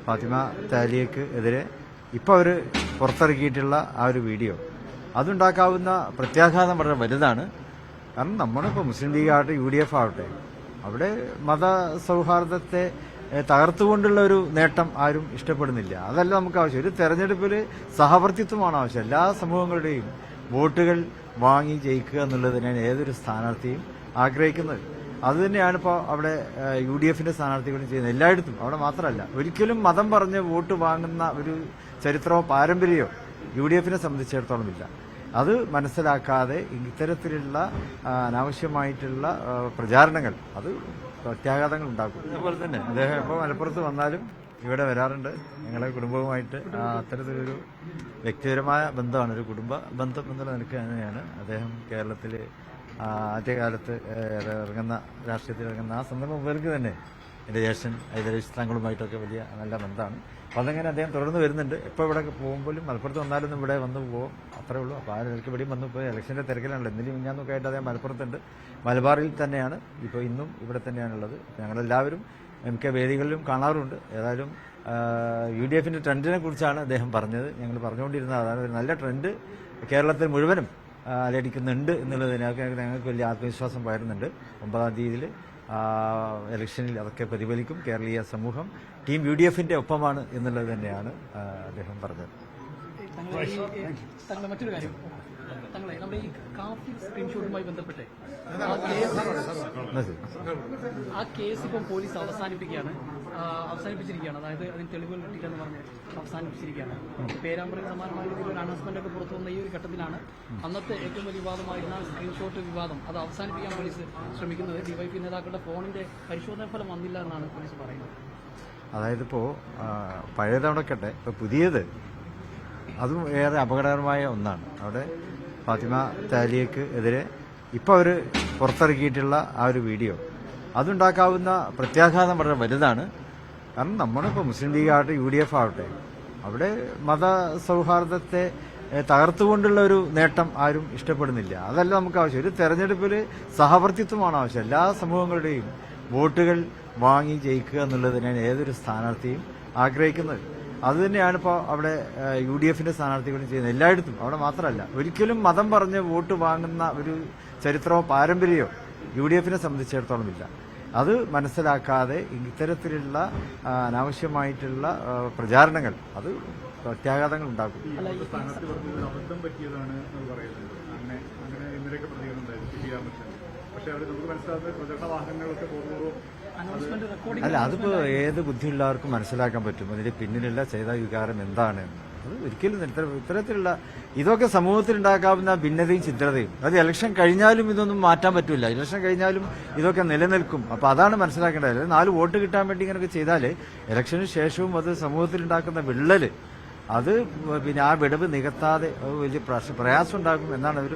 ഫാത്തിമ താലിയക്ക് എതിരെ ഇപ്പോൾ അവർ പുറത്തിറക്കിയിട്ടുള്ള ആ ഒരു വീഡിയോ അതുണ്ടാക്കാവുന്ന പ്രത്യാഘാതം വളരെ വലുതാണ്. കാരണം നമ്മളിപ്പോൾ മുസ്ലിം ലീഗ് ആവട്ടെ UDF ആവട്ടെ അവിടെ മതസൗഹാർദ്ദത്തെ തകർത്തുകൊണ്ടുള്ള ഒരു നേട്ടം ആരും ഇഷ്ടപ്പെടുന്നില്ല. അതല്ല നമുക്ക് ആവശ്യം. ഒരു തെരഞ്ഞെടുപ്പിൽ സഹവർത്തിത്വമാണ് ആവശ്യം. എല്ലാ സമൂഹങ്ങളുടെയും വോട്ടുകൾ വാങ്ങി ജയിക്കുക എന്നുള്ളത് തന്നെയാണ് ഏതൊരു സ്ഥാനാർത്ഥിയും ആഗ്രഹിക്കുന്നത്. അതുതന്നെയാണ് ഇപ്പോൾ അവിടെ UDFന്റെ സ്ഥാനാർത്ഥികളും ചെയ്യുന്നത്. എല്ലായിടത്തും, അവിടെ മാത്രമല്ല. ഒരിക്കലും മതം പറഞ്ഞ് വോട്ട് വാങ്ങുന്ന ഒരു ചരിത്രമോ പാരമ്പര്യമോ UDFനെ സംബന്ധിച്ചിടത്തോളം ഇല്ല. അത് മനസ്സിലാക്കാതെ ഇത്തരത്തിലുള്ള അനാവശ്യമായിട്ടുള്ള പ്രചാരണങ്ങൾ അത് പ്രത്യാഘാതങ്ങൾ ഉണ്ടാക്കും. അതുപോലെ തന്നെ അദ്ദേഹം ഇപ്പോൾ മലപ്പുറത്ത് വന്നാലും ഇവിടെ വരാറുണ്ട്. ഞങ്ങളുടെ കുടുംബവുമായിട്ട് അത്തരത്തിലൊരു വ്യക്തിപരമായ ബന്ധമാണ്, ഒരു കുടുംബ ബന്ധം എന്നുള്ള നിലയ്ക്ക് തന്നെയാണ് അദ്ദേഹം കേരളത്തിൽ ആദ്യകാലത്ത് ഇറങ്ങുന്ന രാഷ്ട്രീയത്തിൽ ഇറങ്ങുന്ന ആ സന്ദർഭം മുതൽക്ക് തന്നെ എൻ്റെ ജ്യേഷ്ഠൻ ഹൈദരലി തങ്ങളുമായിട്ടൊക്കെ വലിയ നല്ല ബന്ധമാണ്. അപ്പോൾ അതങ്ങനെ അദ്ദേഹം തുടർന്ന് വരുന്നുണ്ട്. ഇപ്പോൾ ഇവിടെ പോകുമ്പോഴും മലപ്പുറത്ത് വന്നാലും ഇവിടെ വന്നു പോകും, അത്രേ ഉള്ളൂ. അപ്പോൾ ആ നിലയ്ക്ക് ഇവിടെയും വന്നു പോയി ഇലക്ഷൻ്റെ തിരക്കിലാണല്ലോ. ഇന്നലെയും മിഞ്ഞാന്നൊക്കെ ആയിട്ട് അദ്ദേഹം മലപ്പുറത്തുണ്ട്, മലബാറിൽ തന്നെയാണ്. ഇപ്പോൾ ഇന്നും ഇവിടെ തന്നെയാണുള്ളത്. ഞങ്ങളെല്ലാവരും MK വേദികളിലും കാണാറുണ്ട്. ഏതായാലും UDFന്റെ ട്രെൻഡിനെ കുറിച്ചാണ് അദ്ദേഹം പറഞ്ഞത്. ഞങ്ങൾ പറഞ്ഞുകൊണ്ടിരുന്നത് അതാണ്, ഒരു നല്ല ട്രെൻഡ് കേരളത്തിൽ മുഴുവനും അലടിക്കുന്നുണ്ട് എന്നുള്ളതിനൊക്കെ ഞങ്ങൾക്ക് വലിയ ആത്മവിശ്വാസം പകരുന്നുണ്ട്. 9-ാം തീയതിയിൽ ഇലക്ഷനിൽ അതൊക്കെ പ്രതിഫലിക്കും. കേരളീയ സമൂഹം ടീം UDFന്റെ ഒപ്പമാണ് എന്നുള്ളത് തന്നെയാണ് അദ്ദേഹം പറഞ്ഞത്. മറ്റൊരു കാര്യം, നമ്മുടെ ഈ കാഫി സ്ക്രീൻഷോട്ടുമായി ബന്ധപ്പെട്ട് ആ കേസ് ഇപ്പം പോലീസ് അവസാനിപ്പിച്ചിരിക്കുകയാണ്. അതായത് അതിന് തെളിവുകൾ കിട്ടിയില്ലെന്ന് പറഞ്ഞ് അവസാനിപ്പിച്ചിരിക്കുകയാണ്. പേരാമ്പ്രയിൽ സമാനമായ രീതിയിൽ ഒരു അനൗൺസ്മെന്റ് ഒക്കെ പുറത്തു വന്ന ഈ ഒരു ഘട്ടത്തിലാണ് അന്നത്തെ ഏറ്റവും വലിയ വിവാദമായിരുന്ന സ്ക്രീൻഷോട്ട് വിവാദം അത് അവസാനിപ്പിക്കാൻ പോലീസ് ശ്രമിക്കുന്നത്. DYP നേതാക്കളുടെ ഫോണിന്റെ പരിശോധനാ ഫലം വന്നില്ല എന്നാണ് പോലീസ് പറയുന്നത്. അതായത് ഇപ്പോൾ പഴയതവിടെക്കട്ടെ, ഇപ്പോൾ പുതിയത് അതും ഏറെ അപകടകരമായ ഒന്നാണ്. അവിടെ ഫാത്തിമ താലിയക്ക് എതിരെ ഇപ്പോൾ അവർ പുറത്തിറക്കിയിട്ടുള്ള ആ ഒരു വീഡിയോ അതുണ്ടാക്കാവുന്ന പ്രത്യാഘാതം വളരെ വലുതാണ്. കാരണം നമ്മളിപ്പോൾ മുസ്ലിം ലീഗ് ആവട്ടെ UDF ആവട്ടെ അവിടെ മതസൗഹാർദ്ദത്തെ തകർത്തുകൊണ്ടുള്ള ഒരു നേട്ടം ആരും ഇഷ്ടപ്പെടുന്നില്ല. അതല്ല നമുക്ക് ആവശ്യം. ഒരു തെരഞ്ഞെടുപ്പിൽ സഹവർത്തിത്വമാണ് ആവശ്യം. എല്ലാ സമൂഹങ്ങളുടെയും വോട്ടുകൾ വാങ്ങി ജയിക്കുക എന്നുള്ളത് തന്നെയാണ് ഏതൊരു സ്ഥാനാർത്ഥിയും ആഗ്രഹിക്കുന്നത്. അതുതന്നെയാണ് ഇപ്പോൾ അവിടെ UDFന്റെ സ്ഥാനാർത്ഥികളും ചെയ്യുന്നത്. എല്ലായിടത്തും, അവിടെ മാത്രമല്ല. ഒരിക്കലും മതം പറഞ്ഞ് വോട്ട് വാങ്ങുന്ന ഒരു ചരിത്രമോ പാരമ്പര്യമോ UDFനെ സംബന്ധിച്ചിടത്തോളം ഇല്ല. അത് മനസ്സിലാക്കാതെ ഇത്തരത്തിലുള്ള അനാവശ്യമായിട്ടുള്ള പ്രചാരണങ്ങൾ അത് പ്രത്യാഘാതങ്ങൾ ഉണ്ടാക്കും. അബദ്ധം പറ്റിയതാണ് പറയുന്നത്. അങ്ങനെ ഇന്നലെയൊക്കെ പ്രതികരണം ഉണ്ടായിരുന്നു. പക്ഷേ അവർ നമുക്ക് മനസ്സിലാകുന്ന പ്രചരണ വാഹനങ്ങളൊക്കെ പോകുമ്പോൾ അല്ല, അതിപ്പോൾ ഏത് ബുദ്ധിയുള്ളവർക്കും മനസ്സിലാക്കാൻ പറ്റും അതിന്റെ പിന്നിലുള്ള ചെയ്ത വികാരം എന്താണ്. അത് ഒരിക്കലും ഇത്തരത്തിലുള്ള ഇതൊക്കെ സമൂഹത്തിലുണ്ടാക്കാവുന്ന ഭിന്നതയും ചിത്രതയും. അത് ഇലക്ഷൻ കഴിഞ്ഞാലും ഇതൊന്നും മാറ്റാൻ പറ്റില്ല. ഇലക്ഷൻ കഴിഞ്ഞാലും ഇതൊക്കെ നിലനിൽക്കും. അപ്പോൾ അതാണ് മനസ്സിലാക്കേണ്ടത്. 4 വോട്ട് കിട്ടാൻ വേണ്ടി ഇങ്ങനെയൊക്കെ ചെയ്താൽ ഇലക്ഷന് ശേഷവും അത് സമൂഹത്തിലുണ്ടാക്കുന്ന വിള്ളല് അത് പിന്നെ ആ വിടവ് നികത്താതെ വലിയ പ്രയാസം ഉണ്ടാക്കും എന്നാണ് അവർ